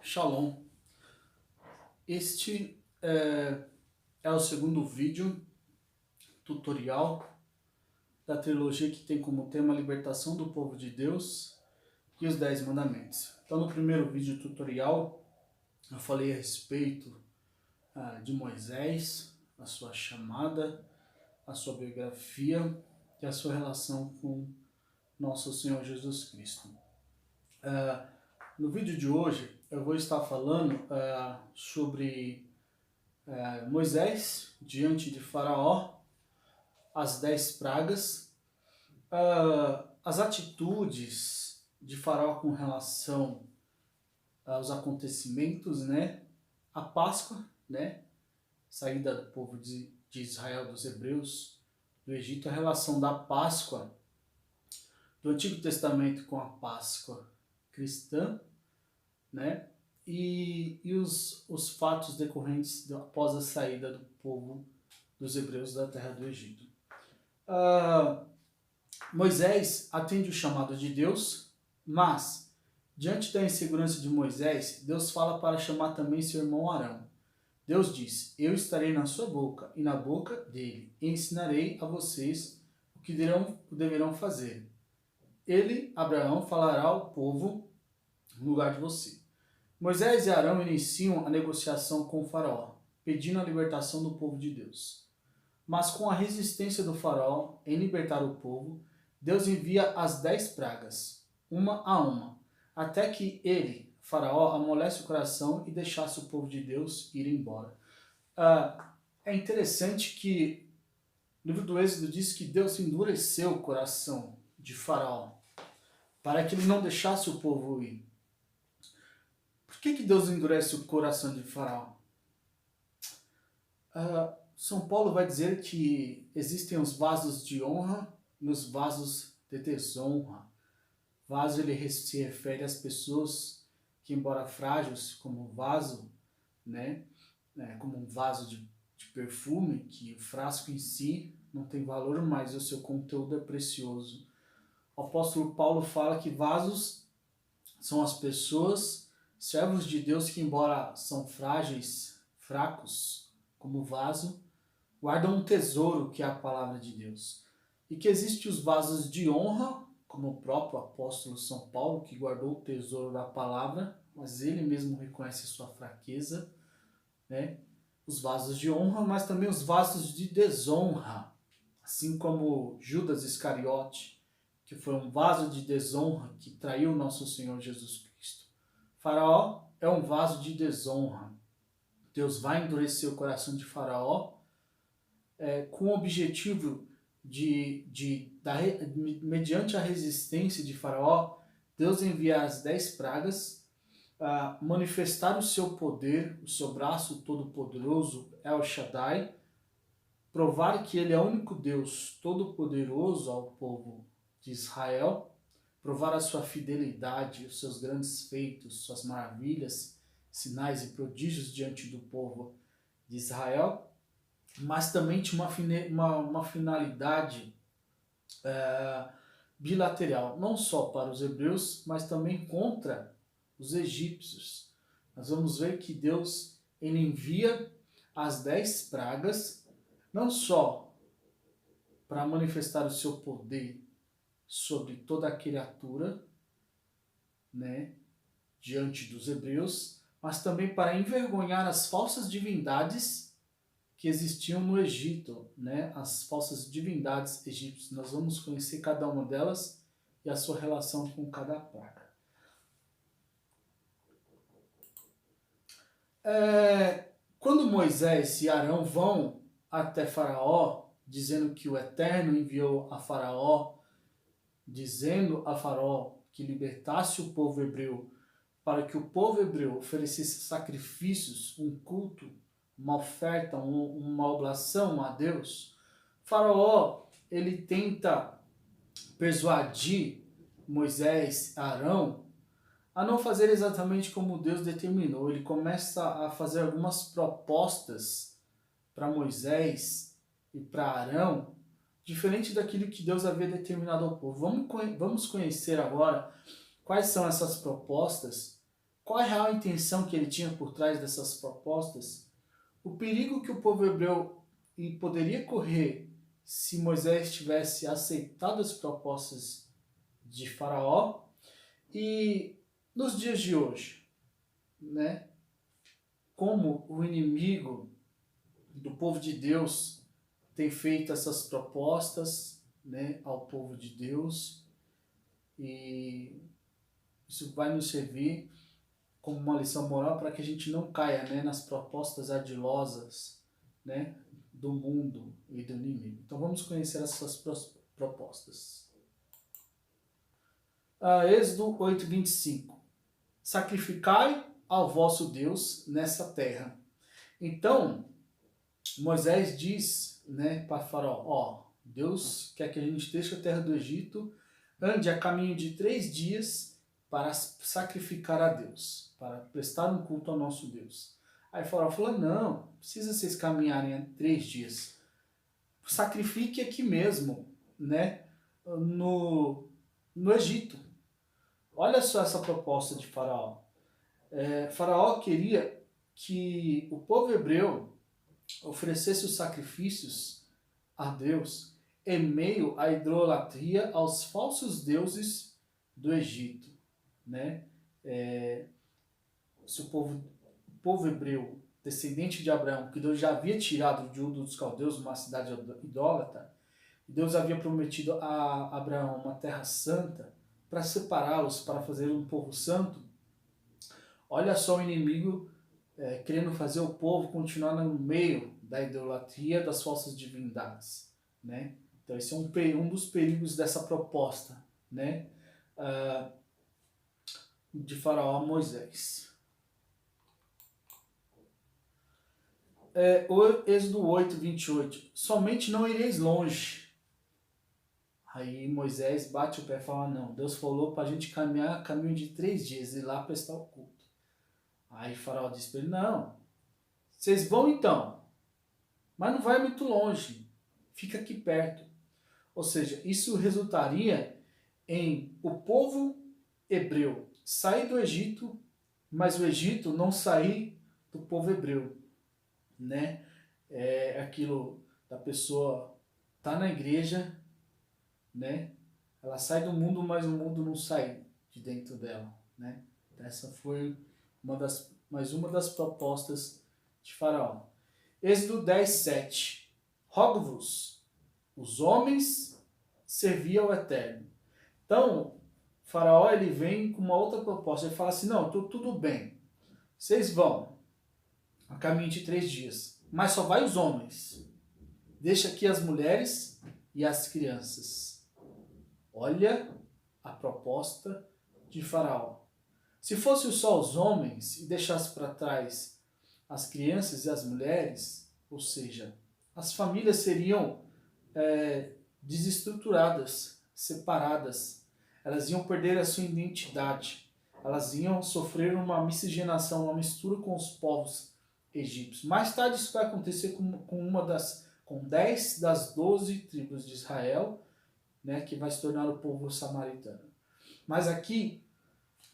Shalom. Este é o segundo vídeo tutorial da trilogia que tem como tema a libertação do povo de Deus e os 10 mandamentos. Então, no primeiro vídeo tutorial, eu falei a respeito de Moisés, a sua chamada, a sua biografia e a sua relação com nosso Senhor Jesus Cristo. No vídeo de hoje, eu vou estar falando sobre Moisés diante de Faraó, as 10 pragas, as atitudes de Faraó com relação aos acontecimentos, né? A Páscoa, né? Saída do povo de Israel, dos hebreus, do Egito, a relação da Páscoa do Antigo Testamento com a Páscoa cristã, né? E os fatos decorrentes após a saída do povo dos hebreus da terra do Egito. Moisés atende o chamado de Deus, mas, diante da insegurança de Moisés, Deus fala para chamar também seu irmão Arão. Deus diz: eu estarei na sua boca e na boca dele, e ensinarei a vocês o que deverão fazer. Ele, Abraão, falará ao povo no lugar de você. Moisés e Arão iniciam a negociação com o faraó, pedindo a libertação do povo de Deus. Mas com a resistência do faraó em libertar o povo, Deus envia as 10 pragas, uma a uma, até que ele, faraó, amolece o coração e deixasse o povo de Deus ir embora. É interessante que o livro do Êxodo diz que Deus endureceu o coração de Faraó, para que ele não deixasse o povo ir. Por que Deus endurece o coração de Faraó? São Paulo vai dizer que existem os vasos de honra e os vasos de desonra. Vaso, ele se refere às pessoas que, embora frágeis, como vaso, né, como um vaso de perfume, que o frasco em si não tem valor, mas o seu conteúdo é precioso. O apóstolo Paulo fala que vasos são as pessoas, servos de Deus, que embora são frágeis, fracos, como vaso, guardam um tesouro que é a palavra de Deus. E que existem os vasos de honra, como o próprio apóstolo São Paulo, que guardou o tesouro da palavra, mas ele mesmo reconhece sua fraqueza, né? Os vasos de honra, mas também os vasos de desonra, assim como Judas Iscariote, que foi um vaso de desonra que traiu nosso Senhor Jesus Cristo. Faraó é um vaso de desonra. Deus vai endurecer o coração de Faraó com o objetivo mediante a resistência de Faraó, Deus enviar as 10 pragas, manifestar o seu poder, o seu braço todo-poderoso, El Shaddai, provar que ele é o único Deus todo-poderoso ao povo de Israel, provar a sua fidelidade, os seus grandes feitos, suas maravilhas, sinais e prodígios diante do povo de Israel, mas também tinha uma finalidade bilateral, não só para os hebreus, mas também contra os egípcios. Nós vamos ver que Deus ele envia as 10 pragas, não só para manifestar o seu poder sobre toda a criatura, né, diante dos hebreus, mas também para envergonhar as falsas divindades que existiam no Egito, né, as falsas divindades egípcias. Nós vamos conhecer cada uma delas e a sua relação com cada praga. Quando Moisés e Arão vão até Faraó, dizendo que o Eterno enviou a Faraó, dizendo a Faraó que libertasse o povo hebreu, para que o povo hebreu oferecesse sacrifícios, um culto, uma oferta, uma oblação a Deus, Faraó ele tenta persuadir Moisés, Arão, a não fazer exatamente como Deus determinou. Ele começa a fazer algumas propostas para Moisés e para Arão, diferente daquilo que Deus havia determinado ao povo. Vamos conhecer agora quais são essas propostas, Qual é a real intenção que ele tinha por trás dessas propostas? O perigo que o povo hebreu poderia correr se Moisés tivesse aceitado as propostas de Faraó. E nos dias de hoje, né, como o inimigo do povo de Deus tem feito essas propostas, né, ao povo de Deus, e isso vai nos servir como uma lição moral para que a gente não caia, né, nas propostas ardilosas, né, do mundo e do inimigo. Então vamos conhecer essas propostas. Êxodo 8:25. Sacrificai ao vosso Deus nessa terra. Então, Moisés diz, né, para Faraó, Deus quer que a gente deixe a terra do Egito, ande a caminho de 3 dias para sacrificar a Deus, para prestar um culto ao nosso Deus. Aí Faraó falou, não, precisa vocês caminharem 3 dias. Sacrifique aqui mesmo, né, no Egito. Olha só essa proposta de Faraó. Faraó queria que o povo hebreu oferecesse os sacrifícios a Deus em meio à idolatria aos falsos deuses do Egito, né? Se o povo hebreu, descendente de Abraão, que Deus já havia tirado de Ur dos Caldeus, uma cidade idólatra, Deus havia prometido a Abraão uma terra santa para separá-los, para fazer um povo santo. Olha só o inimigo querendo fazer o povo continuar no meio da idolatria das falsas divindades, né? Então esse é um dos perigos dessa proposta, né, de Faraó a Moisés. O Êxodo 8:28. Somente não ireis longe. Aí Moisés bate o pé e fala, não, Deus falou para a gente caminhar caminho de 3 dias e ir lá prestar o culto. Aí Faraó disse para ele, não, vocês vão então, mas não vai muito longe, fica aqui perto. Ou seja, isso resultaria em o povo hebreu sair do Egito, mas o Egito não sair do povo hebreu, né? É aquilo da pessoa tá na igreja, né? Ela sai do mundo, mas o mundo não sai de dentro dela, né? Essa foi mais uma das propostas de Faraó. Êxodo 10:7. Rogo-vos, os homens serviam ao Eterno. Então, Faraó ele vem com uma outra proposta. Ele fala assim, não, tudo bem. Vocês vão a caminho de 3 dias, mas só vai os homens. Deixa aqui as mulheres e as crianças. Olha a proposta de Faraó. Se fosse só os homens e deixasse para trás as crianças e as mulheres, ou seja, as famílias seriam desestruturadas, separadas. Elas iam perder a sua identidade. Elas iam sofrer uma miscigenação, uma mistura com os povos egípcios. Mais tarde isso vai acontecer com 10 das 12 tribos de Israel, né, que vai se tornar o povo samaritano. Mas aqui,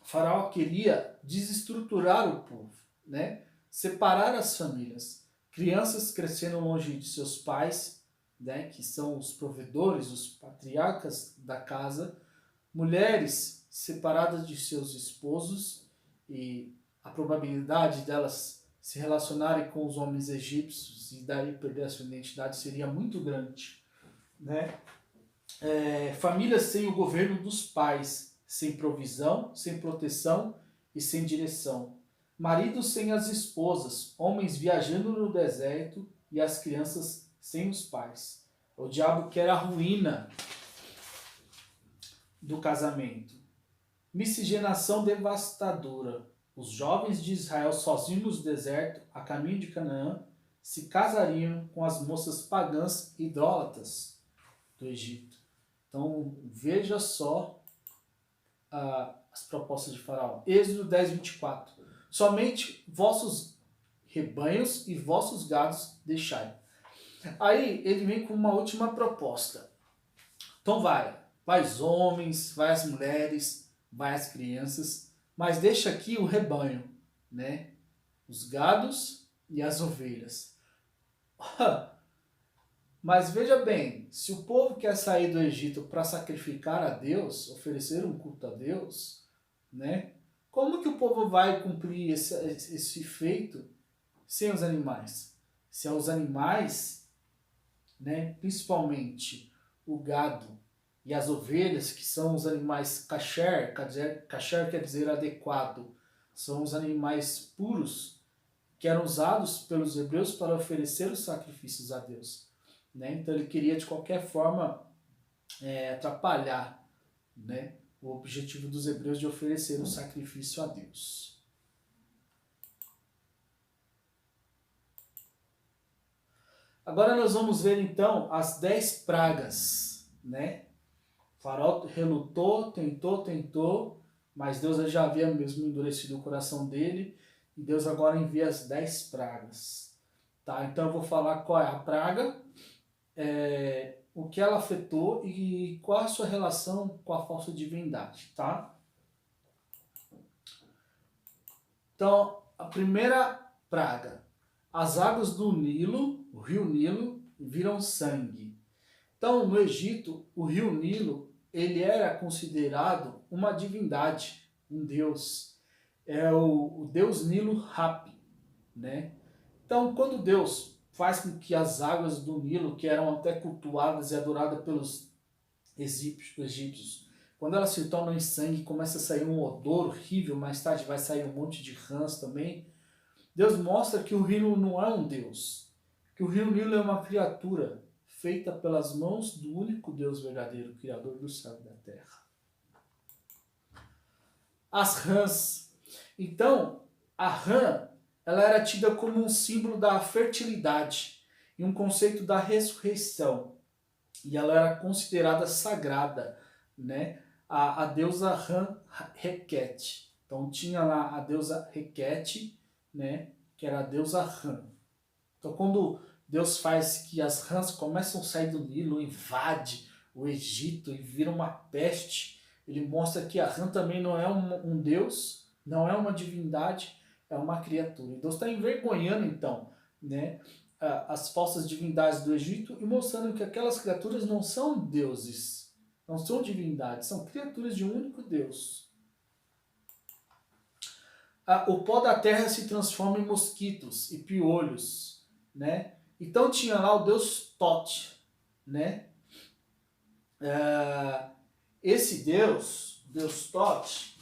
Faraó queria desestruturar o povo, né, separar as famílias. Crianças crescendo longe de seus pais, né, que são os provedores, os patriarcas da casa, mulheres separadas de seus esposos e a probabilidade delas se relacionarem com os homens egípcios e daí perder a sua identidade seria muito grande, né? Famílias sem o governo dos pais, sem provisão, sem proteção e sem direção. Maridos sem as esposas, homens viajando no deserto e as crianças sem os pais. O diabo quer a ruína do casamento. Miscigenação devastadora. Os jovens de Israel sozinhos no deserto, a caminho de Canaã, se casariam com as moças pagãs idólatras do Egito. Então veja só as propostas de Faraó. Êxodo 10:24. Somente vossos rebanhos e vossos gados deixai. Aí ele vem com uma última proposta. Então vai os homens, vai as mulheres, vai as crianças, mas deixa aqui o rebanho, né? Os gados e as ovelhas. Mas veja bem, se o povo quer sair do Egito para sacrificar a Deus, oferecer um culto a Deus, né? Como que o povo vai cumprir esse feito sem os animais? Se os animais, né, principalmente o gado e as ovelhas, que são os animais kasher, kasher quer dizer adequado, são os animais puros que eram usados pelos hebreus para oferecer os sacrifícios a Deus. Né? Então ele queria de qualquer forma atrapalhar, né, o objetivo dos hebreus de oferecer o sacrifício a Deus. Agora nós vamos ver então as 10 pragas, né? O faraó relutou, tentou, mas Deus já havia mesmo endurecido o coração dele, e Deus agora envia as 10 pragas. Tá? Então eu vou falar qual é a praga, o que ela afetou e qual a sua relação com a falsa divindade, tá? Então, a primeira praga, as águas do Nilo, o rio Nilo, viram sangue. Então, no Egito, o rio Nilo, ele era considerado uma divindade, um deus. É o deus Nilo Hapi, né? Então, quando Deus faz com que as águas do Nilo, que eram até cultuadas e adoradas pelos egípcios, quando elas se tornam em sangue, começa a sair um odor horrível, mais tarde vai sair um monte de rãs também, Deus mostra que o rio não é um Deus, que o rio Nilo é uma criatura feita pelas mãos do único Deus verdadeiro, Criador do céu e da terra. As rãs. Então, a rã, ela era tida como um símbolo da fertilidade e um conceito da ressurreição. E ela era considerada sagrada, né? A deusa Ran Requete. Então tinha lá a deusa Requete, né? Que era a deusa Ran. Então quando Deus faz que as rãs começam a sair do Nilo, invade o Egito e vira uma peste, ele mostra que a rã também não é um deus, não é uma divindade, é uma criatura. E Deus está envergonhando então, né, as falsas divindades do Egito e mostrando que aquelas criaturas não são deuses, não são divindades, são criaturas de um único Deus. O pó da terra se transforma em mosquitos e piolhos, né? Então tinha lá o deus Tote, né? Esse deus Tote,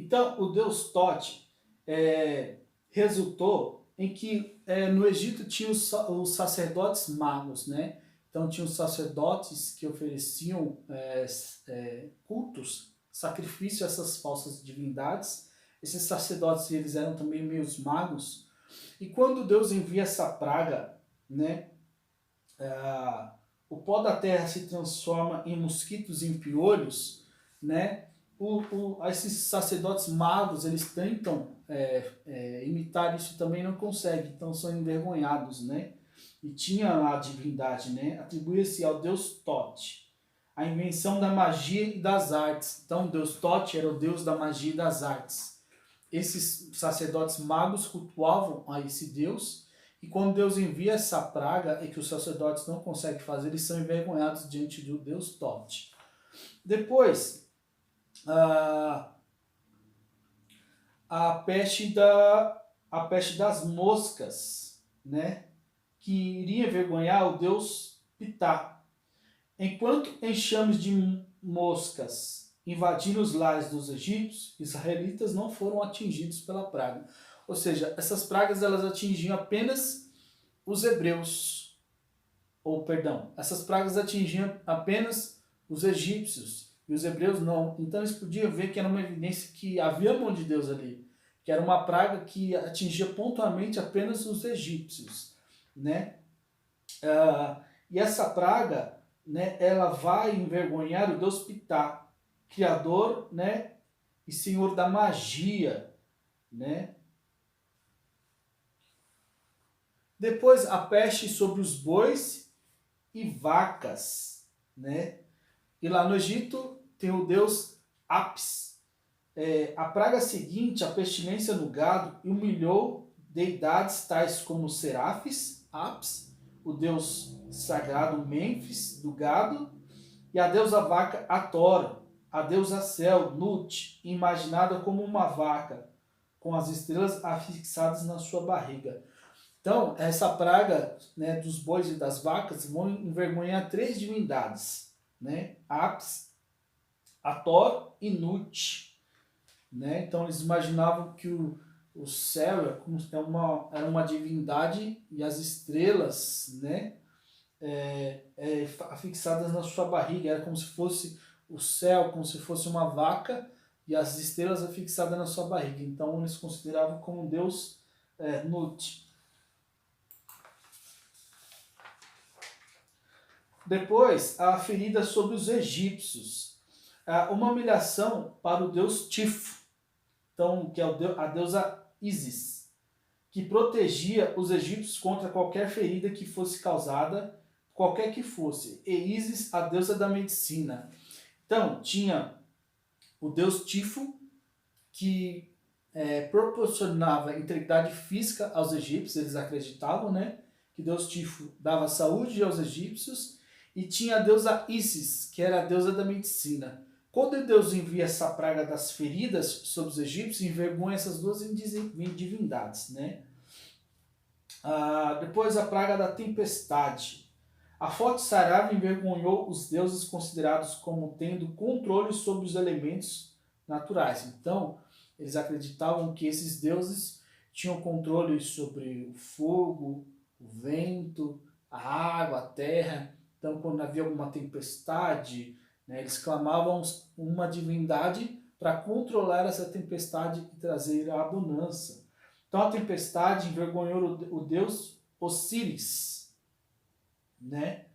então o deus Tote resultou em que no Egito tinha os sacerdotes magos, né? Então tinha os sacerdotes que ofereciam cultos, sacrifício a essas falsas divindades. Esses sacerdotes eles eram também meio magos. E quando Deus envia essa praga, né, o pó da terra se transforma em mosquitos e em piolhos, né? Esses sacerdotes magos, eles tentam imitar isso e também não conseguem, então são envergonhados, né? E tinha lá a divindade, né? Atribuía-se ao deus Tote a invenção da magia e das artes. Então, o deus Tote era o deus da magia e das artes. Esses sacerdotes magos cultuavam a esse deus, e quando Deus envia essa praga e que os sacerdotes não conseguem fazer, eles são envergonhados diante do deus Tote. Depois, a peste das moscas, né? Que iria envergonhar o deus Ptah. Enquanto enxames de moscas invadiram os lares dos egípcios, israelitas não foram atingidos pela praga. Ou seja, essas pragas elas atingiam apenas os hebreus. Essas pragas atingiam apenas os egípcios E os hebreus não. Então eles podiam ver que era uma evidência que havia a mão de Deus ali, que era uma praga que atingia pontualmente apenas os egípcios, né? E essa praga, né, ela vai envergonhar o Deus Ptah, criador, né, e senhor da magia, né? Depois a peste sobre os bois e vacas, né? E lá no Egito tem o deus Apis. A praga seguinte, a pestilência no gado, humilhou deidades tais como Serafis, Apis, o deus sagrado Mênfis do gado, e a deusa vaca Ator, a deusa Cel, Nut, imaginada como uma vaca, com as estrelas afixadas na sua barriga. Então, essa praga, né, dos bois e das vacas vão envergonhar 3 divindades, né? Apis, Ator e Nut. Né? Então, eles imaginavam que o céu era uma divindade e as estrelas, né, afixadas na sua barriga. Era como se fosse o céu, como se fosse uma vaca e as estrelas afixadas na sua barriga. Então, eles consideravam como um deus Nut. Depois, a ferida sobre os egípcios. Uma humilhação para o deus Tifo, então, que é a deusa Ísis, que protegia os egípcios contra qualquer ferida que fosse causada, qualquer que fosse. E Ísis, a deusa da medicina. Então, tinha o deus Tifo, que proporcionava integridade física aos egípcios, eles acreditavam, né, que Deus Tifo dava saúde aos egípcios, e tinha a deusa Ísis, que era a deusa da medicina. Quando Deus envia essa praga das feridas sobre os egípcios, envergonha essas duas divindades, né? Depois a praga da tempestade. A forte saraiva envergonhou os deuses considerados como tendo controle sobre os elementos naturais. Então, eles acreditavam que esses deuses tinham controle sobre o fogo, o vento, a água, a terra. Então, quando havia alguma tempestade, né, eles clamavam uma divindade para controlar essa tempestade e trazer a abundância. Então, a tempestade envergonhou o deus Osíris, né?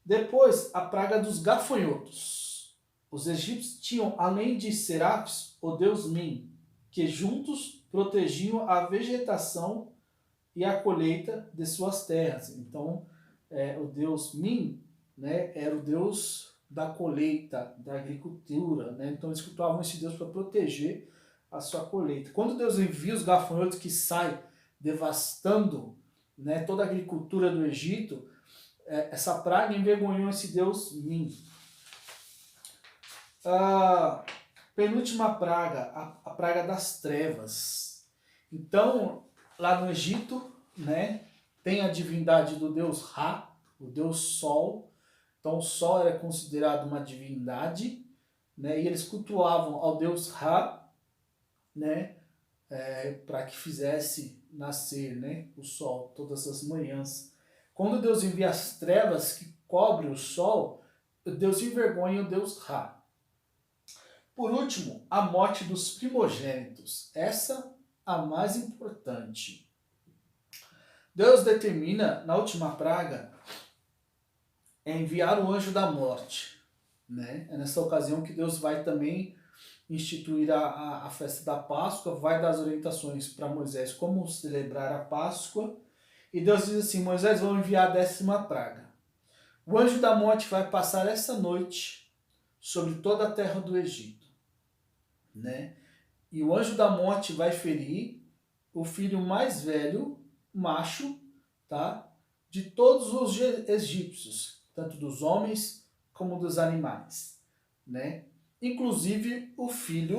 Depois, a praga dos gafanhotos. Os egípcios tinham, além de Serafis, o deus Min, que juntos protegiam a vegetação e a colheita de suas terras. Então, o deus Min, né, era o deus da colheita, da agricultura. Né? Então, eles cultuavam esse deus para proteger a sua colheita. Quando Deus envia os gafanhotos que saem devastando, né, toda a agricultura do Egito, essa praga envergonhou esse deus Min. A penúltima praga, a praga das trevas. Então, lá no Egito, né, tem a divindade do deus Ra, o deus Sol. Então, o Sol era considerado uma divindade, né, e eles cultuavam ao deus Ra, né, para que fizesse nascer, né, o Sol todas as manhãs. Quando Deus envia as trevas que cobrem o Sol, Deus envergonha o deus Ra. Por último, a morte dos primogênitos. Essa a mais importante. Deus determina, na última praga, enviar o anjo da morte. Né? É nessa ocasião que Deus vai também instituir a festa da Páscoa, vai dar as orientações para Moisés como celebrar a Páscoa. E Deus diz assim, Moisés, vão enviar a 10ª praga. O anjo da morte vai passar essa noite sobre toda a terra do Egito. Né? E o anjo da morte vai ferir o filho mais velho, macho, tá? De todos os egípcios, tanto dos homens como dos animais, né? Inclusive o filho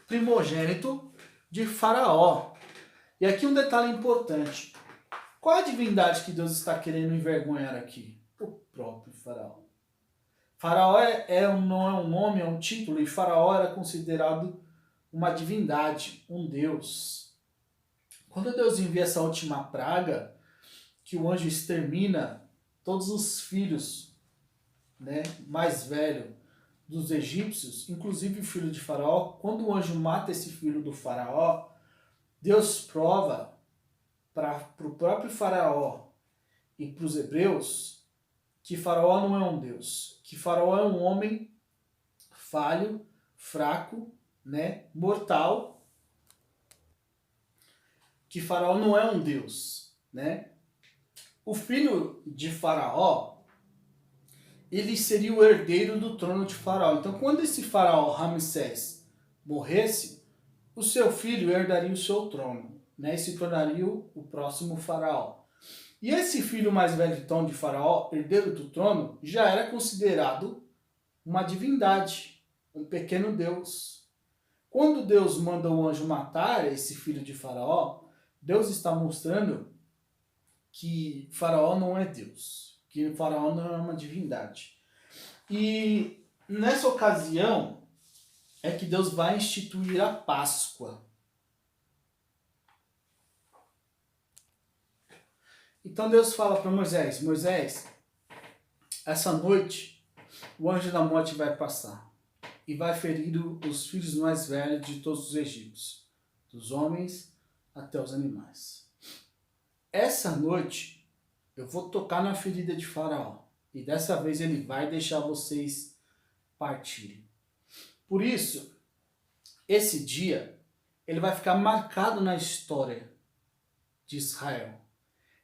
primogênito de Faraó. E aqui um detalhe importante. Qual a divindade que Deus está querendo envergonhar aqui? O próprio Faraó. Faraó não é um nome, é um título, e Faraó era considerado uma divindade, um deus. Quando Deus envia essa última praga, que o anjo extermina todos os filhos né, mais velho dos egípcios, inclusive o filho de Faraó. Quando o anjo mata esse filho do Faraó, Deus prova para o próprio Faraó e para os hebreus que Faraó não é um Deus, que Faraó é um homem falho, fraco, né, mortal, que Faraó não é um Deus, né? O filho de Faraó, ele seria o herdeiro do trono de Faraó. Então, quando esse Faraó Ramsés morresse, o seu filho herdaria o seu trono, né? E se tornaria o próximo Faraó. E esse filho mais velho então de Faraó, herdeiro do trono, já era considerado uma divindade, um pequeno Deus. Quando Deus manda o anjo matar esse filho de Faraó, Deus está mostrando que Faraó não é Deus, que Faraó não é uma divindade. E nessa ocasião é que Deus vai instituir a Páscoa. Então Deus fala para Moisés: Moisés, essa noite o anjo da morte vai passar e vai ferir os filhos mais velhos de todos os egípcios, dos homens até os animais. Essa noite eu vou tocar na ferida de Faraó e dessa vez ele vai deixar vocês partirem. Por isso, esse dia ele vai ficar marcado na história de Israel.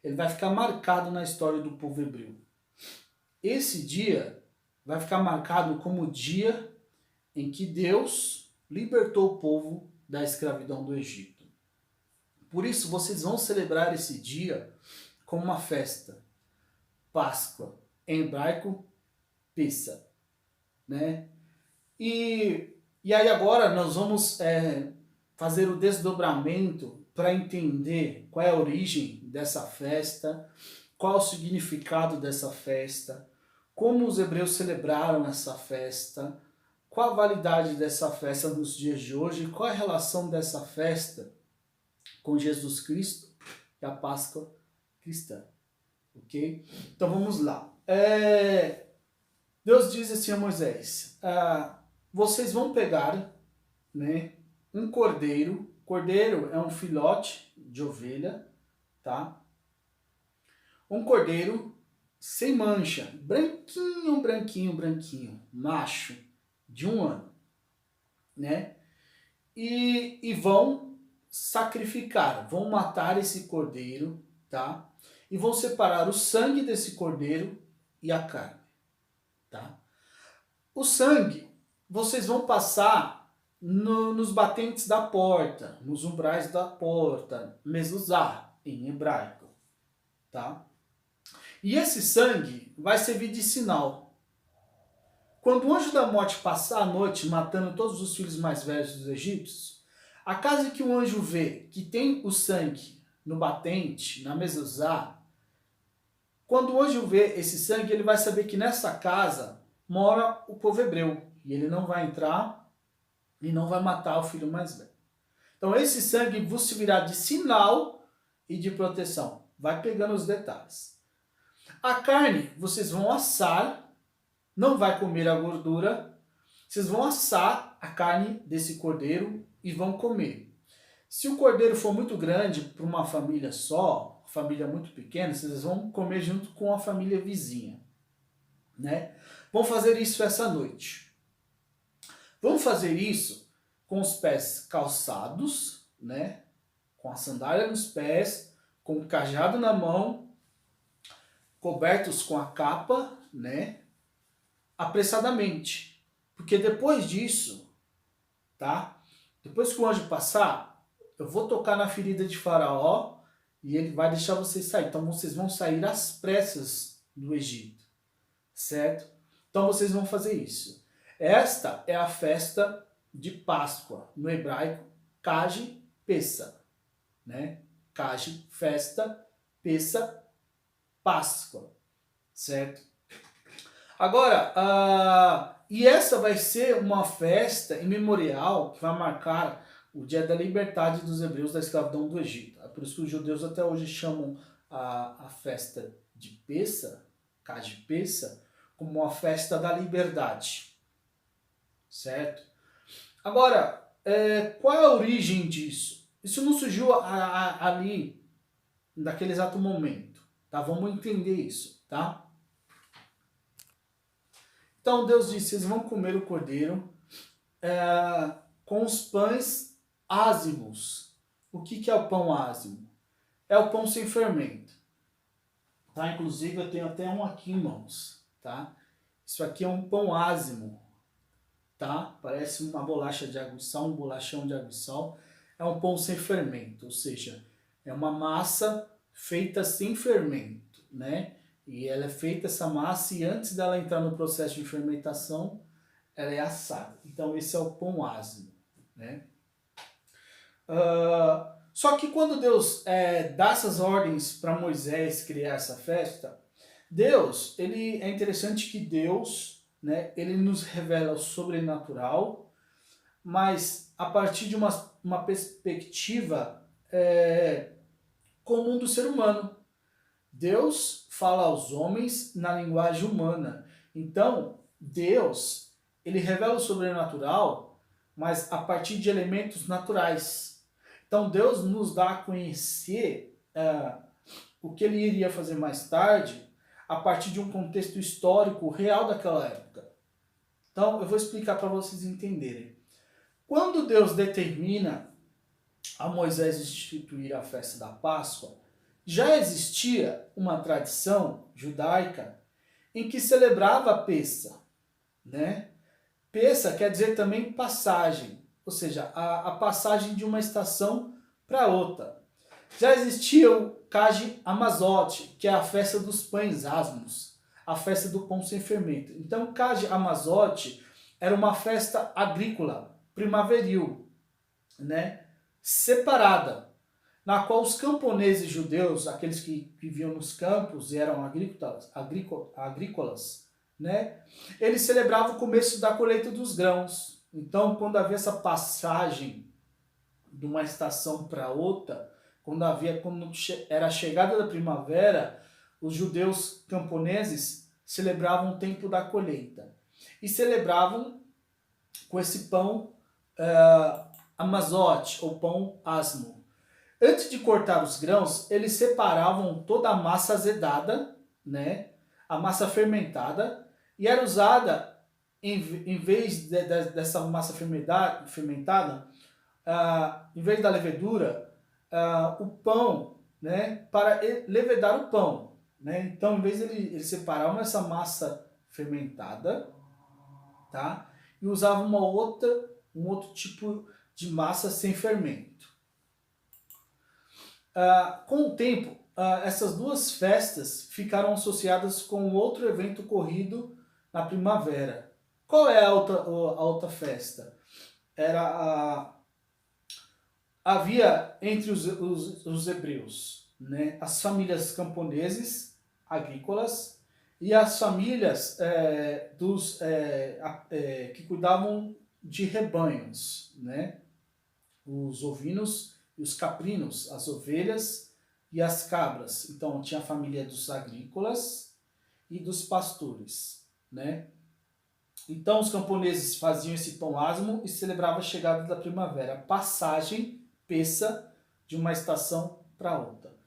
Ele vai ficar marcado na história do povo hebreu. Esse dia vai ficar marcado como o dia em que Deus libertou o povo da escravidão do Egito. Por isso, vocês vão celebrar esse dia como uma festa. Páscoa, em hebraico, Pessa, né? E aí agora nós vamos fazer o desdobramento para entender qual é a origem dessa festa, qual é o significado dessa festa, como os hebreus celebraram essa festa, qual a validade dessa festa nos dias de hoje, qual é a relação dessa festa com Jesus Cristo e a Páscoa cristã. Ok? Então vamos lá. Deus diz assim a Moisés: vocês vão pegar, né, um cordeiro. Cordeiro é um filhote de ovelha, tá? Um cordeiro sem mancha, branquinho, branquinho, branquinho, macho, de 1 ano, né? E vão sacrificar, vão matar esse cordeiro, tá? E vão separar o sangue desse cordeiro e a carne, tá? O sangue vocês vão passar nos batentes da porta, nos umbrais da porta, mezuzá, em hebraico, tá? E esse sangue vai servir de sinal. Quando o anjo da morte passar a noite matando todos os filhos mais velhos dos egípcios, a casa que o anjo vê que tem o sangue no batente, na mezuzá, quando o anjo vê esse sangue, ele vai saber que nessa casa mora o povo hebreu. E ele não vai entrar e não vai matar o filho mais velho. Então esse sangue vos servirá de sinal e de proteção. Vai pegando os detalhes. A carne vocês vão assar, não vai comer a gordura, vocês vão assar a carne desse cordeiro e vão comer. Se o cordeiro for muito grande para uma família só, família muito pequena, vocês vão comer junto com a família vizinha, né? Vão fazer isso essa noite. Vamos fazer isso com os pés calçados, né? Com a sandália nos pés, com o cajado na mão, cobertos com a capa, né? Apressadamente. Porque depois disso, tá? Depois que o anjo passar, eu vou tocar na ferida de Faraó e ele vai deixar vocês sair. Então vocês vão sair às pressas do Egito, certo? Então vocês vão fazer isso. Esta é a festa de Páscoa, no hebraico, Kage Pessa, né? Kage, festa, Pessa, Páscoa, certo? Agora, e essa vai ser uma festa imemorial que vai marcar o dia da liberdade dos hebreus da escravidão do Egito. É por isso que os judeus até hoje chamam a festa de Pessa, Kage Pessa, como a festa da liberdade, certo? Agora, qual é a origem disso? Isso não surgiu ali, naquele exato momento, tá? Vamos entender isso, tá? Então Deus disse, vocês vão comer o cordeiro com os pães ázimos. O que é o pão ázimo? É o pão sem fermento. Tá? Inclusive eu tenho até um aqui em mãos. Tá? Isso aqui é um pão ázimo. Tá? Parece uma bolacha de água e sal, um bolachão de água e sal. É um pão sem fermento, ou seja, é uma massa feita sem fermento, né? E ela é feita essa massa e antes dela entrar no processo de fermentação, ela é assada. Então esse é o pão ázimo, né? Só que quando Deus dá essas ordens para Moisés criar essa festa, Deus, é interessante que Deus, né, ele nos revela o sobrenatural, mas a partir de uma perspectiva comum do ser humano. Deus fala aos homens na linguagem humana. Então, Deus, ele revela o sobrenatural, mas a partir de elementos naturais. Então, Deus nos dá a conhecer o que ele iria fazer mais tarde a partir de um contexto histórico real daquela época. Então, eu vou explicar para vocês entenderem. Quando Deus determina a Moisés instituir a festa da Páscoa, já existia uma tradição judaica em que celebrava a Pessa, né? Pessa quer dizer também passagem, ou seja, a passagem de uma estação para outra. Já existia o Kage Amazote, que é a festa dos pães asmos, a festa do pão sem fermento. Então, o Kage Amazote era uma festa agrícola, primaveril, né? Separada, na qual os camponeses judeus, aqueles que viviam nos campos e eram agrícolas, né, eles celebravam o começo da colheita dos grãos. Então, quando havia essa passagem de uma estação para outra, quando era a chegada da primavera, os judeus camponeses celebravam o tempo da colheita. E celebravam com esse pão amazote, ou pão asmo. Antes de cortar os grãos, eles separavam toda a massa azedada, né, a massa fermentada, e era usada, em vez dessa massa fermentada, em vez da levedura, o pão, né, para levedar o pão. Né? Então, em vez de eles separavam essa massa fermentada, tá, e usavam um outro tipo de massa sem fermento. Com o tempo, essas duas festas ficaram associadas com outro evento ocorrido na primavera. Qual é a outra festa? Havia entre os hebreus, né, as famílias camponeses, agrícolas, e as famílias que cuidavam de rebanhos, né? Os ovinos e os caprinos, as ovelhas e as cabras. Então tinha a família dos agrícolas e dos pastores, né? Então os camponeses faziam esse pão asmo e celebravam a chegada da primavera, a passagem, Pessa, de uma estação para outra.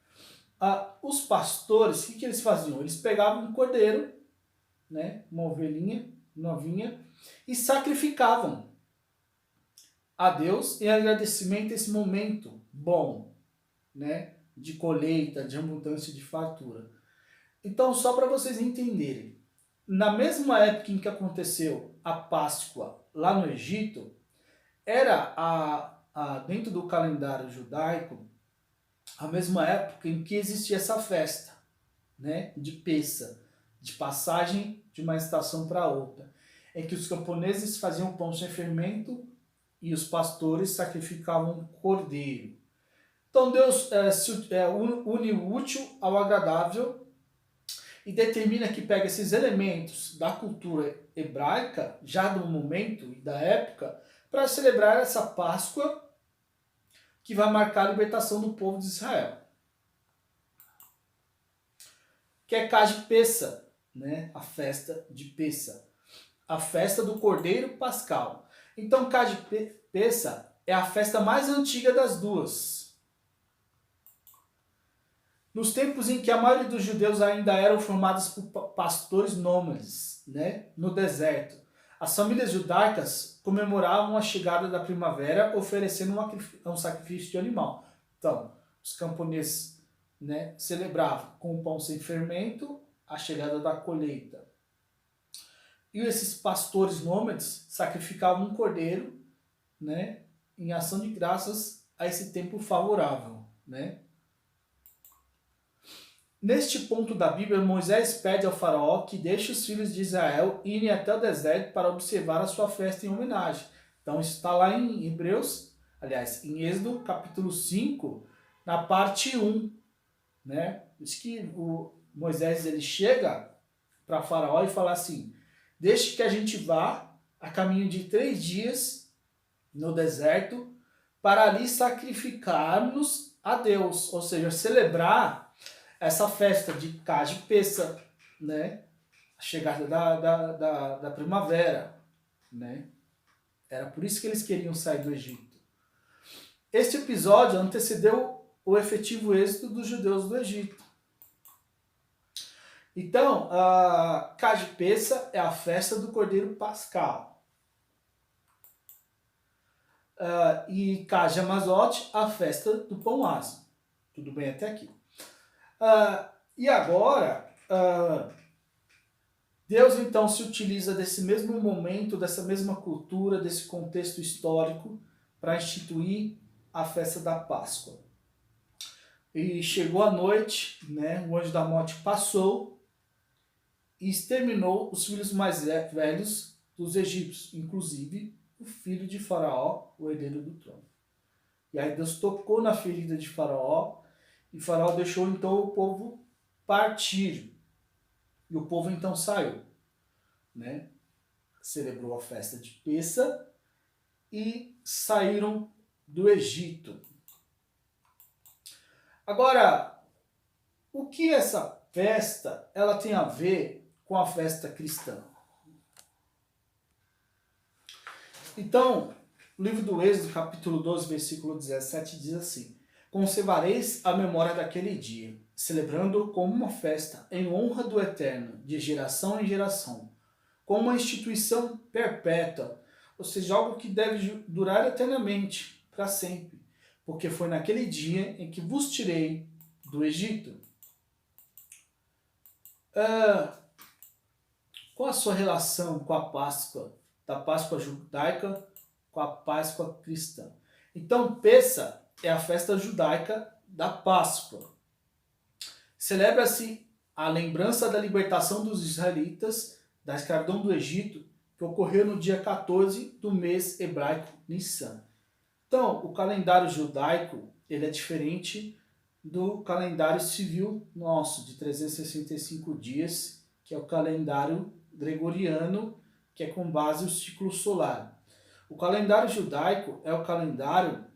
Os pastores, o que eles faziam? Eles pegavam um cordeiro, né, uma ovelhinha novinha, e sacrificavam a Deus em agradecimento a esse momento bom, né, de colheita, de abundância, de fartura. Então, só para vocês entenderem, na mesma época em que aconteceu a Páscoa lá no Egito, era dentro do calendário judaico a mesma época em que existia essa festa, né, de Pessa, de passagem de uma estação para outra, em que os camponeses faziam pão sem fermento e os pastores sacrificavam um cordeiro. Então Deus une o útil ao agradável e determina que pega esses elementos da cultura hebraica, já do momento e da época, para celebrar essa Páscoa que vai marcar a libertação do povo de Israel. Que é Kage Pessa, né, a festa de Pessa, a festa do Cordeiro Pascal. Então, Cade Pessa é a festa mais antiga das duas. Nos tempos em que a maioria dos judeus ainda eram formados por pastores nômades, né, no deserto, as famílias judaicas comemoravam a chegada da primavera oferecendo um sacrifício de animal. Então, os camponeses, né, celebravam com o pão sem fermento a chegada da colheita. E esses pastores nômades sacrificavam um cordeiro, né, em ação de graças a esse tempo favorável, né? Neste ponto da Bíblia, Moisés pede ao faraó que deixe os filhos de Israel irem até o deserto para observar a sua festa em homenagem. Então isso está lá em Hebreus, aliás, em Êxodo capítulo 5, na parte 1. Né? Diz que o Moisés ele chega para faraó e fala assim, deixe que a gente vá a caminho de 3 dias no deserto para ali sacrificarmos a Deus, ou seja, celebrar essa festa de Cade Pessa, né? A chegada da primavera, né? Era por isso que eles queriam sair do Egito. Este episódio antecedeu o efetivo êxito dos judeus do Egito. Então, a Cade Pessa é a festa do Cordeiro Pascal. E Cade Amazote, a festa do Pão Ázimo. Tudo bem até aqui? E agora, Deus então se utiliza desse mesmo momento, dessa mesma cultura, desse contexto histórico, para instituir a festa da Páscoa. E chegou a noite, né, o anjo da morte passou e exterminou os filhos mais velhos dos egípcios, inclusive o filho de Faraó, o herdeiro do trono. E aí Deus tocou na ferida de Faraó, e Faraó deixou então o povo partir. E o povo então saiu, né? Celebrou a festa de Pessa e saíram do Egito. Agora, o que essa festa ela tem a ver com a festa cristã? Então, o livro do Êxodo, capítulo 12, versículo 17, diz assim: conservareis a memória daquele dia, celebrando-o como uma festa em honra do Eterno, de geração em geração, como uma instituição perpétua, ou seja, algo que deve durar eternamente, para sempre, porque foi naquele dia em que vos tirei do Egito. Qual a sua relação com a Páscoa, da Páscoa judaica com a Páscoa cristã? Então, Pessa é a festa judaica da Páscoa. Celebra-se a lembrança da libertação dos israelitas da escravidão do Egito, que ocorreu no dia 14 do mês hebraico Nissan. Então, o calendário judaico ele é diferente do calendário civil nosso, de 365 dias, que é o calendário gregoriano, que é com base no ciclo solar. O calendário judaico é o calendário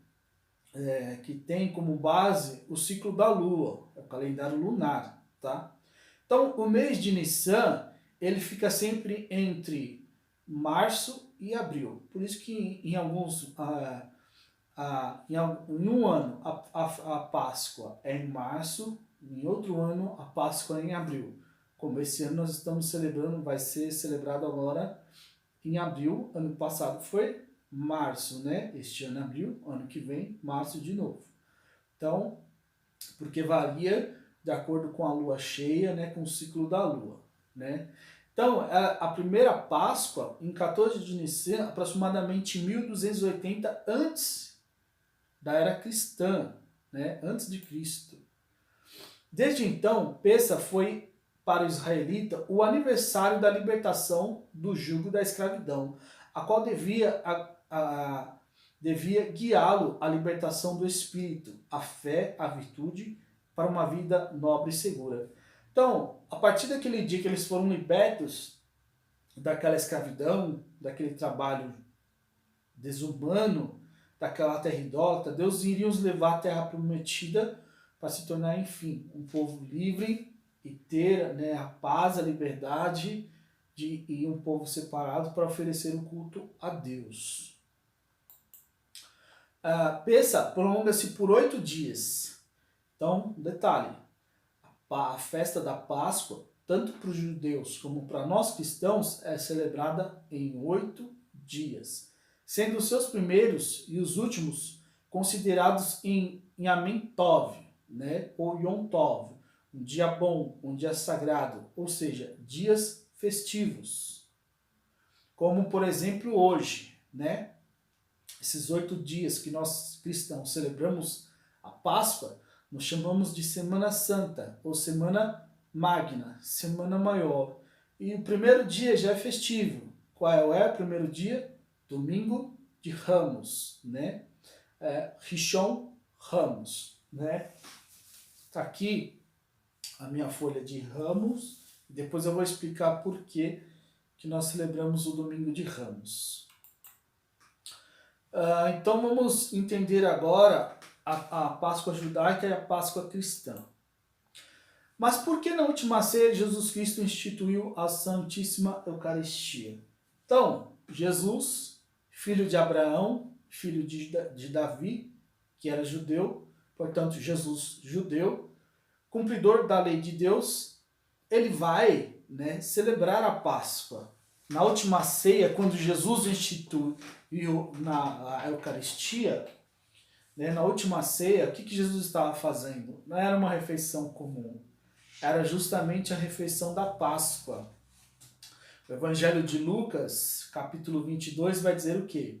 que tem como base o ciclo da Lua, é o calendário lunar, tá? Então, o mês de Nissan, ele fica sempre entre março e abril. Por isso que em alguns, em um ano a Páscoa é em março, em outro ano a Páscoa é em abril. Como esse ano nós estamos celebrando, vai ser celebrado agora em abril, ano passado foi março, né? Este ano abril, ano que vem, março de novo. Então, porque varia de acordo com a lua cheia, né? Com o ciclo da lua, né? Então, a primeira Páscoa, em 14 de Nissan, aproximadamente 1280 antes da era cristã, né? Antes de Cristo. Desde então, Pessa foi para o israelita o aniversário da libertação do jugo da escravidão, a qual devia guiá-lo à libertação do espírito, a fé, a virtude, para uma vida nobre e segura. Então, a partir daquele dia que eles foram libertos daquela escravidão, daquele trabalho desumano, daquela terra idólatra, Deus iria os levar à terra prometida para se tornar, enfim, um povo livre e ter, né, a paz, a liberdade e um povo separado para oferecer o culto a Deus. Pessa prolonga-se por 8 dias. Então, detalhe, a festa da Páscoa, tanto para os judeus como para nós cristãos, é celebrada em 8 dias, sendo os seus primeiros e os últimos considerados em Yamim Tov, né, ou Yom Tov, um dia bom, um dia sagrado, ou seja, dias festivos. Como, por exemplo, hoje, né? Esses 8 dias que nós cristãos celebramos a Páscoa, nós chamamos de Semana Santa, ou Semana Magna, Semana Maior. E o primeiro dia já é festivo. Qual é o primeiro dia? Domingo de Ramos, né? Rishon Ramos, né? Tá aqui a minha folha de Ramos, depois eu vou explicar por que nós celebramos o Domingo de Ramos. Então vamos entender agora a Páscoa judaica e a Páscoa cristã. Mas por que na última ceia Jesus Cristo instituiu a Santíssima Eucaristia? Então, Jesus, filho de Abraão, filho de Davi, que era judeu, portanto Jesus judeu, cumpridor da lei de Deus, ele vai, né, celebrar a Páscoa. Na última ceia, quando Jesus instituiu na Eucaristia, né, na última ceia, o que Jesus estava fazendo? Não era uma refeição comum, era justamente a refeição da Páscoa. O Evangelho de Lucas, capítulo 22, vai dizer o quê?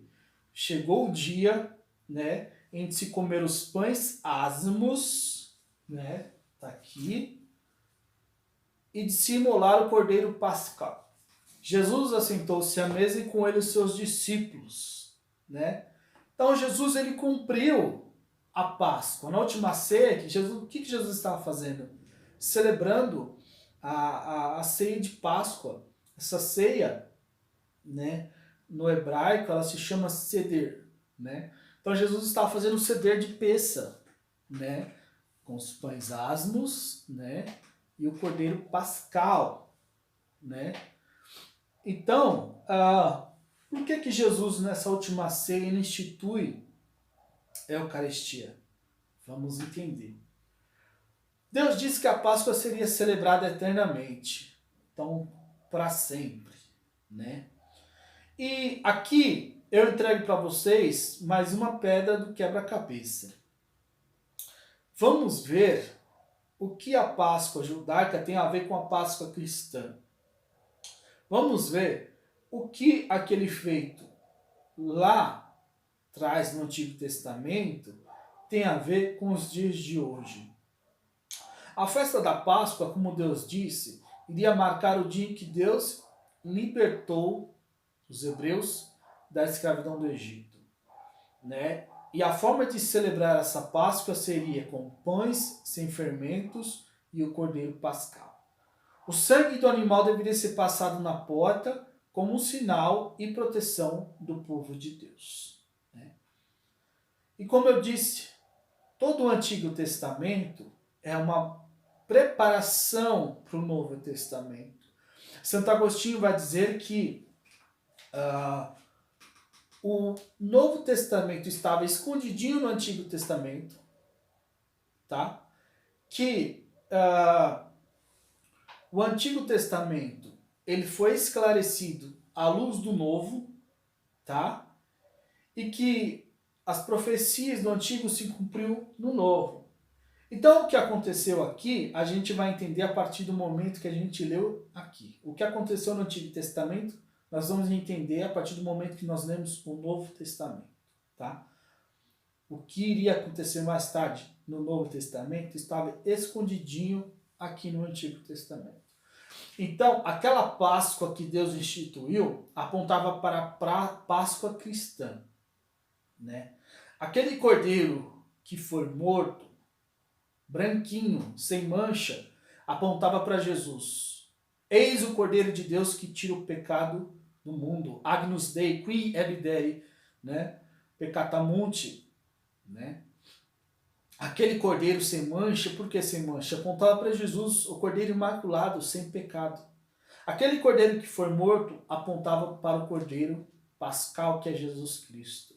Chegou o dia, né, em se comer os pães asmos, né, tá aqui, e de se imolar o cordeiro pascal. Jesus assentou-se à mesa e com ele os seus discípulos, né? Então Jesus, ele cumpriu a Páscoa. Na última ceia, o que Jesus estava fazendo? Celebrando a ceia de Páscoa. Essa ceia, né, no hebraico, ela se chama Seder, né? Então Jesus estava fazendo o Seder de Pessa, né, com os pães asmos, né, e o cordeiro pascal, né? Então, por que Jesus nessa última ceia institui a Eucaristia? Vamos entender. Deus disse que a Páscoa seria celebrada eternamente, então para sempre, né? E aqui eu entrego para vocês mais uma pedra do quebra-cabeça. Vamos ver o que a Páscoa judaica tem a ver com a Páscoa cristã. Vamos ver o que aquele feito lá atrás no Antigo Testamento tem a ver com os dias de hoje. A festa da Páscoa, como Deus disse, iria marcar o dia em que Deus libertou os hebreus da escravidão do Egito, né? E a forma de celebrar essa Páscoa seria com pães sem fermentos e o cordeiro pascal. O sangue do animal deveria ser passado na porta como um sinal e proteção do povo de Deus, né? E como eu disse, todo o Antigo Testamento é uma preparação para o Novo Testamento. Santo Agostinho vai dizer que o Novo Testamento estava escondidinho no Antigo Testamento, tá? Que o Antigo Testamento ele foi esclarecido à luz do Novo, tá? E que as profecias do Antigo se cumpriu no Novo. Então, o que aconteceu aqui, a gente vai entender a partir do momento que a gente leu aqui. O que aconteceu no Antigo Testamento, nós vamos entender a partir do momento que nós lemos o Novo Testamento, tá? O que iria acontecer mais tarde no Novo Testamento estava escondidinho aqui no Antigo Testamento. Então, aquela Páscoa que Deus instituiu apontava para a Páscoa cristã, né? Aquele cordeiro que foi morto, branquinho, sem mancha, apontava para Jesus. Eis o Cordeiro de Deus que tira o pecado do mundo. Agnus Dei, qui ebidere, né? Peccata mundi, né? aquele cordeiro sem mancha. Por que sem mancha? Apontava para Jesus, o cordeiro imaculado, sem pecado. Aquele cordeiro que foi morto apontava para o cordeiro pascal, que é Jesus Cristo.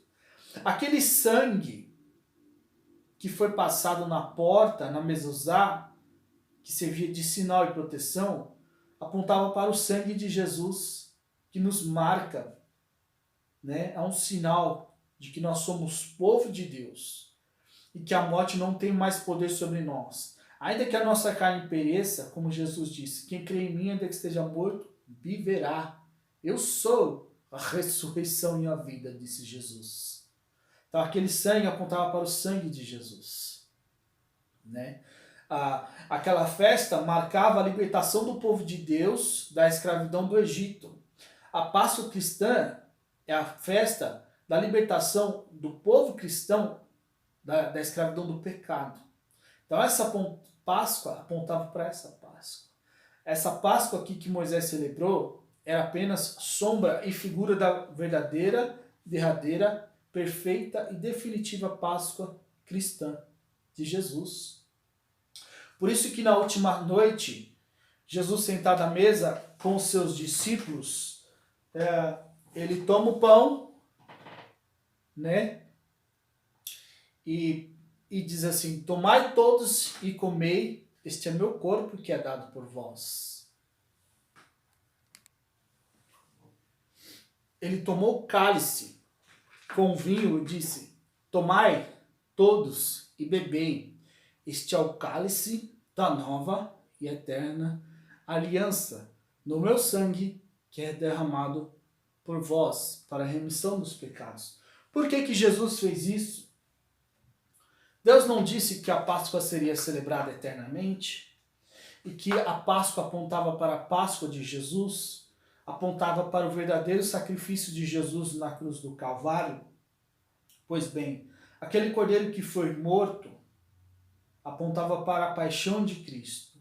Aquele sangue que foi passado na porta, na mezuzá, que servia de sinal e proteção, apontava para o sangue de Jesus, que nos marca, né? É um sinal de que nós somos povo de Deus e que a morte não tem mais poder sobre nós. Ainda que a nossa carne pereça, como Jesus disse, quem crê em mim, ainda que esteja morto, viverá. Eu sou a ressurreição e a vida, disse Jesus. Então aquele sangue apontava para o sangue de Jesus, né? Aquela festa marcava a libertação do povo de Deus da escravidão do Egito. A Páscoa cristã é a festa da libertação do povo cristão da escravidão do pecado. Então essa Páscoa apontava para essa Páscoa. Essa Páscoa aqui que Moisés celebrou era apenas sombra e figura da verdadeira, derradeira, perfeita e definitiva Páscoa cristã de Jesus. Por isso que na última noite, Jesus sentado à mesa com os seus discípulos, ele toma o pão, né? E diz assim: tomai todos e comei, este é meu corpo que é dado por vós. Ele tomou o cálice com vinho e disse: tomai todos e bebei, este é o cálice da nova e eterna aliança, no meu sangue que é derramado por vós, para a remissão dos pecados. Por que Jesus fez isso? Deus não disse que a Páscoa seria celebrada eternamente? E que a Páscoa apontava para a Páscoa de Jesus? Apontava para o verdadeiro sacrifício de Jesus na cruz do Calvário? Pois bem, aquele cordeiro que foi morto apontava para a paixão de Cristo.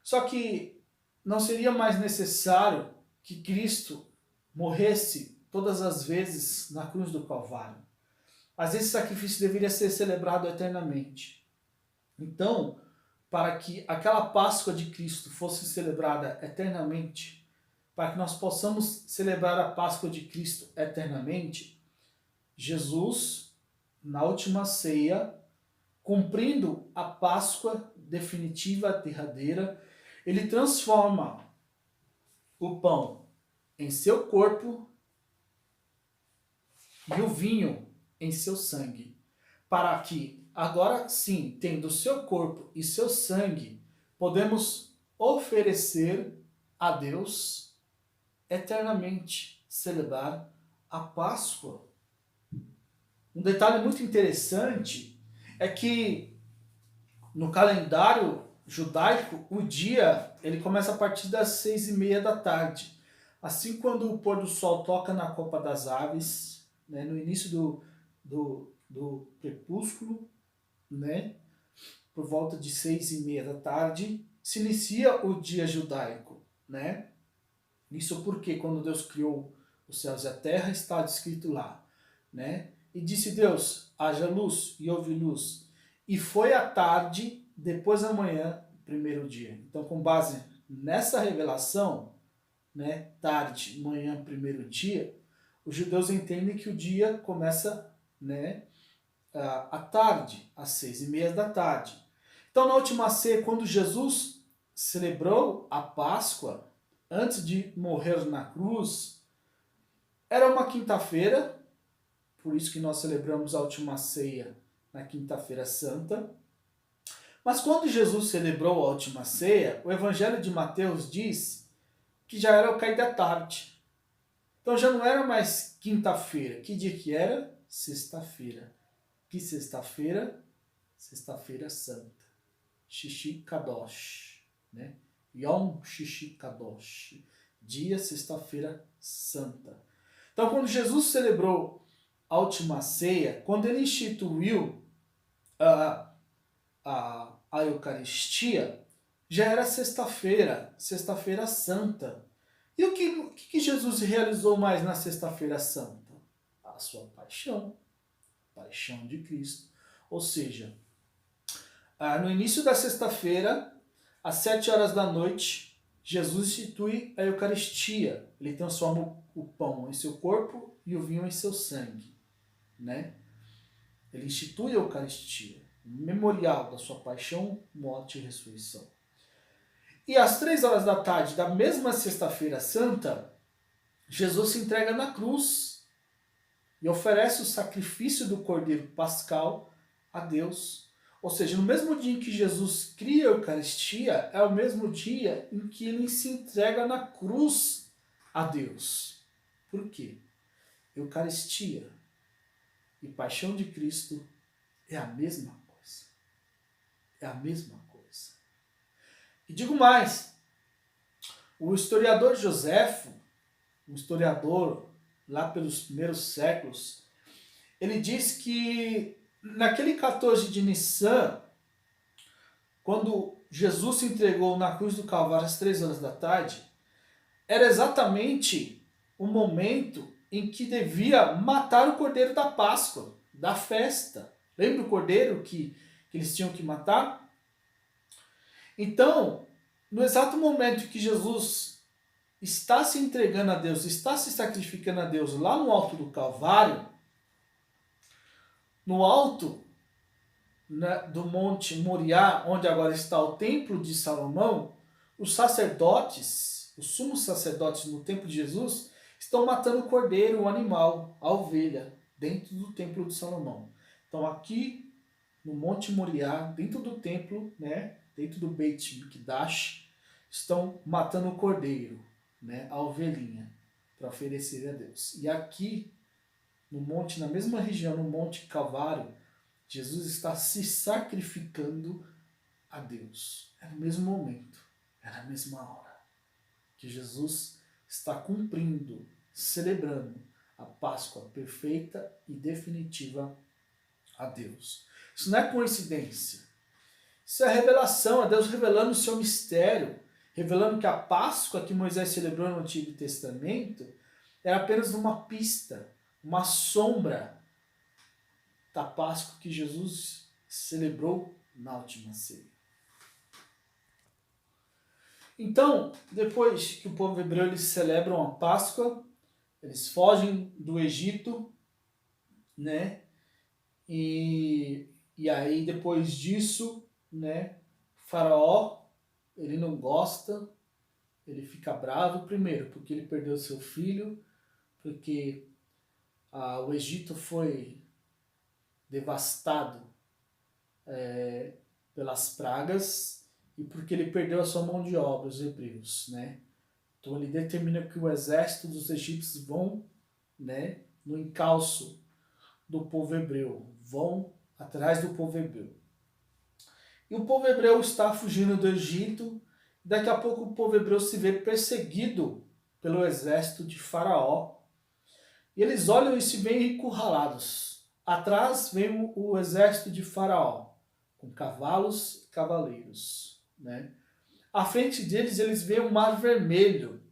Só que não seria mais necessário que Cristo morresse todas as vezes na cruz do Calvário. Mas esse sacrifício deveria ser celebrado eternamente. Então, para que aquela Páscoa de Cristo fosse celebrada eternamente, para que nós possamos celebrar a Páscoa de Cristo eternamente, Jesus, na última ceia, cumprindo a Páscoa definitiva, derradeira, ele transforma o pão em seu corpo e o vinho em seu sangue, para que, agora sim, tendo seu corpo e seu sangue, podemos oferecer a Deus eternamente, celebrar a Páscoa. Um detalhe muito interessante é que no calendário judaico, o dia ele começa a partir das 6:30 da tarde. Assim, quando o pôr do sol toca na copa das aves, né, no início do crepúsculo, né, por volta de 6:30 da tarde, se inicia o dia judaico, né? Isso porque quando Deus criou os céus e a terra, está descrito lá, né? E disse Deus: haja luz, e houve luz. E foi a tarde, depois da manhã, primeiro dia. Então, com base nessa revelação, né, tarde, manhã, primeiro dia, os judeus entendem que o dia começa, né, à tarde, às 6:30 da tarde. Então, na última ceia, quando Jesus celebrou a Páscoa, antes de morrer na cruz, era uma quinta-feira, por isso que nós celebramos a última ceia na quinta-feira santa. Mas quando Jesus celebrou a última ceia, o Evangelho de Mateus diz que já era o cair da tarde. Então já não era mais quinta-feira. Que dia que era? Sexta-feira. Que sexta-feira? Sexta-feira santa. Shishi Kadosh, né? Yom Shishi Kadosh. Dia sexta-feira santa. Então quando Jesus celebrou a última ceia, quando ele instituiu a Eucaristia, já era sexta-feira, sexta-feira santa. E o que Jesus realizou mais na sexta-feira santa? A sua paixão, paixão de Cristo. Ou seja, no início da sexta-feira, às 7 horas da noite, Jesus institui a Eucaristia. Ele transforma o pão em seu corpo e o vinho em seu sangue, né? Ele institui a Eucaristia, memorial da sua paixão, morte e ressurreição. E às 3 horas da tarde da mesma sexta-feira santa, Jesus se entrega na cruz e oferece o sacrifício do Cordeiro Pascal a Deus. Ou seja, no mesmo dia em que Jesus cria a Eucaristia, é o mesmo dia em que ele se entrega na cruz a Deus. Por quê? Eucaristia e paixão de Cristo é a mesma coisa. É a mesma coisa. E digo mais, o historiador Joséfo, um historiador lá pelos primeiros séculos, ele diz que naquele 14 de Nissan, quando Jesus se entregou na cruz do Calvário às 3 horas da tarde, era exatamente o momento em que devia matar o cordeiro da Páscoa, da festa. Lembra o cordeiro que eles tinham que matar? Então, no exato momento que Jesus está se entregando a Deus, está se sacrificando a Deus lá no alto do Calvário, no alto, né, do Monte Moriá, onde agora está o Templo de Salomão, os sacerdotes, os sumos sacerdotes no templo de Jesus, estão matando o cordeiro, o animal, a ovelha, dentro do Templo de Salomão. Então aqui no Monte Moriá, dentro do templo, né, dentro do Beit Mikdash, estão matando o cordeiro, né, a ovelhinha, para oferecer a Deus. E aqui no monte, na mesma região, no Monte Calvário, Jesus está se sacrificando a Deus. É no mesmo momento, é na mesma hora que Jesus está cumprindo, celebrando a Páscoa perfeita e definitiva a Deus. Isso não é coincidência. Isso é revelação, é Deus revelando o seu mistério, revelando que a Páscoa que Moisés celebrou no Antigo Testamento era apenas uma pista, uma sombra da Páscoa que Jesus celebrou na última ceia. Então, depois que o povo hebreu eles celebram a Páscoa, eles fogem do Egito, né? E aí depois disso, né, Faraó, ele não gosta, ele fica bravo primeiro porque ele perdeu seu filho, porque o Egito foi devastado pelas pragas e porque ele perdeu a sua mão de obra, os hebreus, né? Então ele determina que o exército dos egípcios vão, né, no encalço do povo hebreu, vão atrás do povo hebreu. E o povo hebreu está fugindo do Egito, e daqui a pouco o povo hebreu se vê perseguido pelo exército de Faraó. E eles olham e se veem encurralados. Atrás vem o exército de Faraó, com cavalos e cavaleiros, né? À frente deles, eles veem o Mar Vermelho.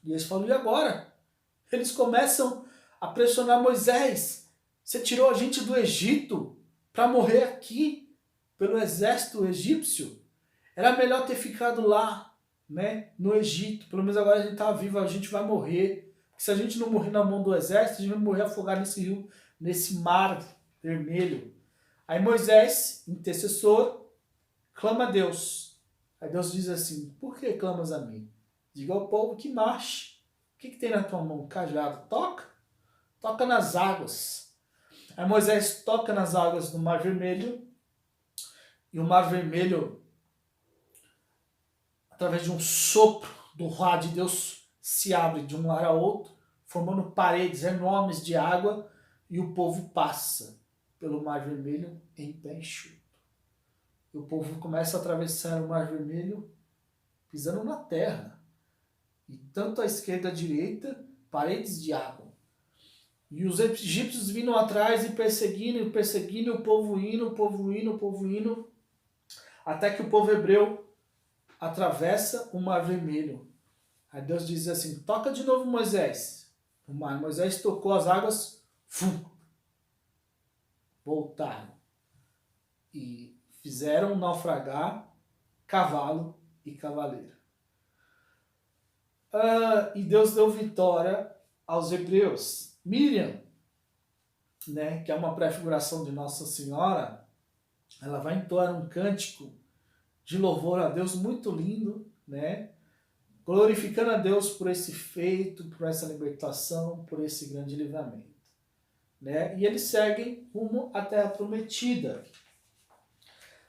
E eles falam, e agora? Eles começam a pressionar Moisés. Você tirou a gente do Egito para morrer aqui pelo exército egípcio? Era melhor ter ficado lá, né, no Egito. Pelo menos agora a gente está vivo, a gente vai morrer. Porque se a gente não morrer na mão do exército, a gente vai morrer afogado nesse rio, nesse Mar Vermelho. Aí Moisés, intercessor, clama a Deus. Aí Deus diz assim, por que clamas a mim? Diga ao povo que marche. O que tem na tua mão? Cajado. Toca. Toca nas águas. Aí Moisés toca nas águas do Mar Vermelho. E o Mar Vermelho, através de um sopro do Ruá de Deus, se abre de um lado a outro, formando paredes enormes de água. E o povo passa pelo Mar Vermelho em pé enxuto. E o povo começa a atravessar o Mar Vermelho pisando na terra. E tanto à esquerda e à direita, paredes de água. E os egípcios vindo atrás e perseguindo, o povo indo, até que o povo hebreu atravessa o Mar Vermelho. Aí Deus diz assim, toca de novo Moisés. Moisés tocou as águas, voltaram. E fizeram naufragar cavalo e cavaleiro. E Deus deu vitória aos hebreus. Miriam, né, que é uma prefiguração de Nossa Senhora, ela vai entoar um cântico de louvor a Deus muito lindo, né, glorificando a Deus por esse feito, por essa libertação, por esse grande livramento. Né? E eles seguem rumo à Terra Prometida.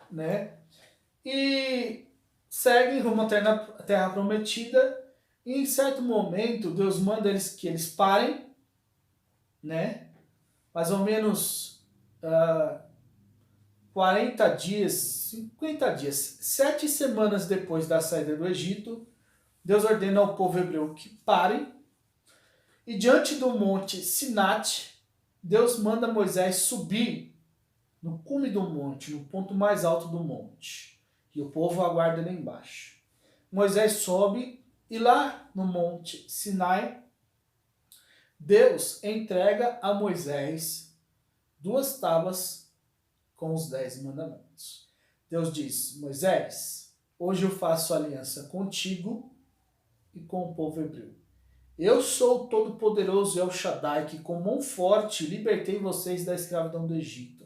Né? E seguem rumo à Terra Prometida. E em certo momento, Deus manda que eles parem, né? Mais ou menos 40 dias, 50 dias, 7 semanas depois da saída do Egito, Deus ordena ao povo hebreu que parem. E diante do monte Sinate, Deus manda Moisés subir no cume do monte, no ponto mais alto do monte. E o povo aguarda lá embaixo. Moisés sobe e lá no monte Sinai, Deus entrega a Moisés 2 tábuas com os 10 mandamentos. Deus diz: Moisés, hoje eu faço aliança contigo e com o povo hebreu. Eu sou o Todo-Poderoso El Shaddai, que com mão forte libertei vocês da escravidão do Egito.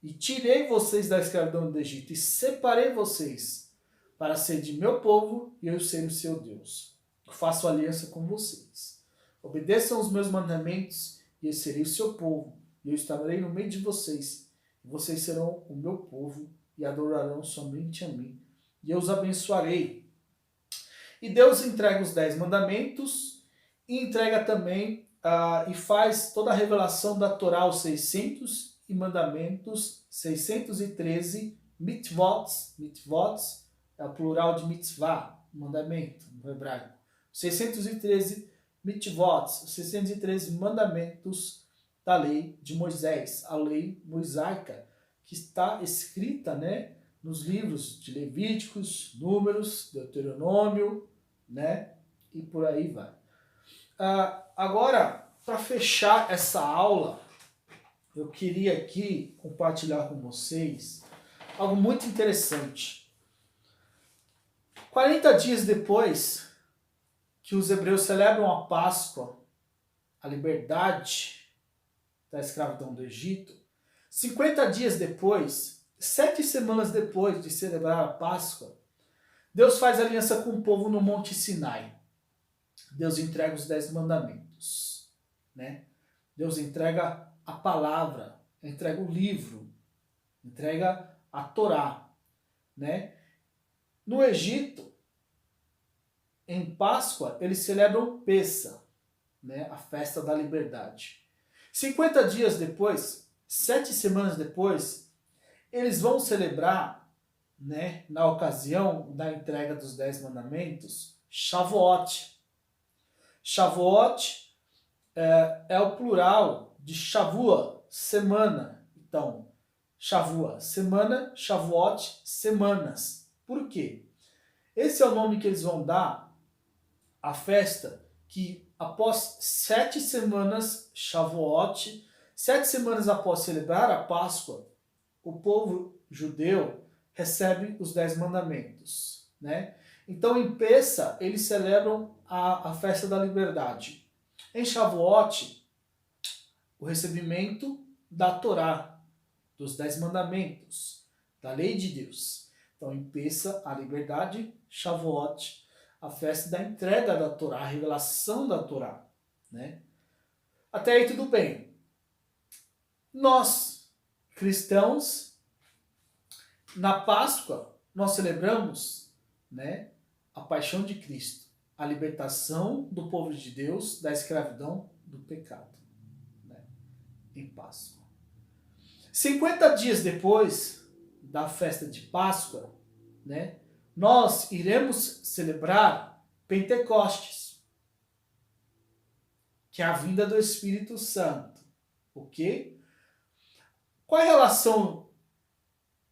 E tirei vocês da escravidão do Egito e separei vocês para ser de meu povo e eu ser o seu Deus. Eu faço aliança com vocês. Obedeçam os meus mandamentos e eu serei o seu povo. E eu estarei no meio de vocês. E vocês serão o meu povo e adorarão somente a mim. E eu os abençoarei. E Deus entrega os 10 mandamentos e entrega também e faz toda a revelação da Torá, os 600 e mandamentos, 613 mitzvot é o plural de mitzvah, mandamento no hebraico. 613 mitzvot, os 613 mandamentos da lei de Moisés, a lei mosaica, que está escrita, né, nos livros de Levíticos, Números, Deuteronômio, né, e por aí vai. Agora, para fechar essa aula, eu queria aqui compartilhar com vocês algo muito interessante. 40 dias depois que os hebreus celebram a Páscoa, a liberdade da escravidão do Egito, 50 dias depois, 7 semanas depois de celebrar a Páscoa, Deus faz aliança com o povo no Monte Sinai. Deus entrega os 10 mandamentos, né? Deus entrega a palavra, entrega o livro, entrega a Torá, né? No Egito, em Páscoa, eles celebram Pessa, né? A festa da liberdade. 50 dias depois, 7 semanas depois, eles vão celebrar, né, na ocasião da entrega dos 10 mandamentos, Shavuot. Shavuot é o plural de Shavua, semana. Então, Shavua, semana, Shavuot, semanas. Por quê? Esse é o nome que eles vão dar à festa que após 7 semanas, Shavuot, 7 semanas após celebrar a Páscoa, o povo judeu recebe os 10 mandamentos, né? Então, em Pessa, eles celebram a festa da liberdade. Em Shavuot, o recebimento da Torá, dos 10 mandamentos, da lei de Deus. Então, em Pessa, a liberdade, Shavuot, a festa da entrega da Torá, a revelação da Torá, né? Até aí tudo bem. Nós, cristãos, na Páscoa, nós celebramos, né, a paixão de Cristo, a libertação do povo de Deus da escravidão do pecado, né, em Páscoa. 50 dias depois da festa de Páscoa, né, nós iremos celebrar Pentecostes, que é a vinda do Espírito Santo. Ok? Qual é a relação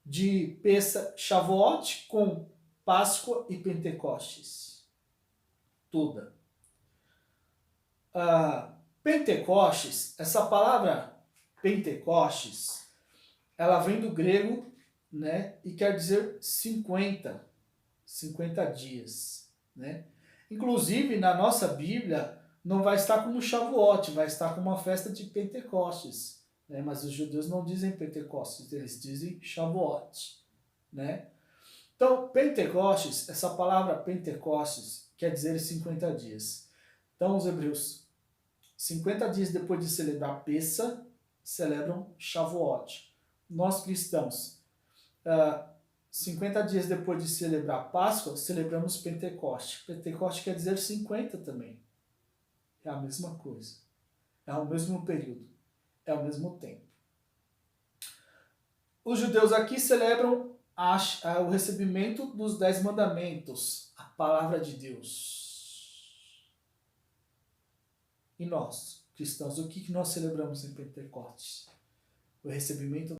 de Pessa, Shavuot com Páscoa e Pentecostes? Toda. Pentecostes, essa palavra Pentecostes, ela vem do grego né? E quer dizer 50 dias, né? Inclusive, na nossa Bíblia, não vai estar como Shavuot, vai estar como uma festa de Pentecostes, né? Mas os judeus não dizem Pentecostes, eles dizem Shavuot, né? Então, Pentecostes, essa palavra Pentecostes quer dizer 50 dias. Então, os hebreus, 50 dias depois de celebrar Pessa, celebram Shavuot. Nós cristãos, 50 dias depois de celebrar Páscoa, celebramos Pentecoste. Pentecoste quer dizer 50 também. É a mesma coisa. É o mesmo período. É o mesmo tempo. Os judeus aqui celebram o recebimento dos 10 mandamentos, a palavra de Deus. E nós, cristãos, o que nós celebramos em Pentecostes? O recebimento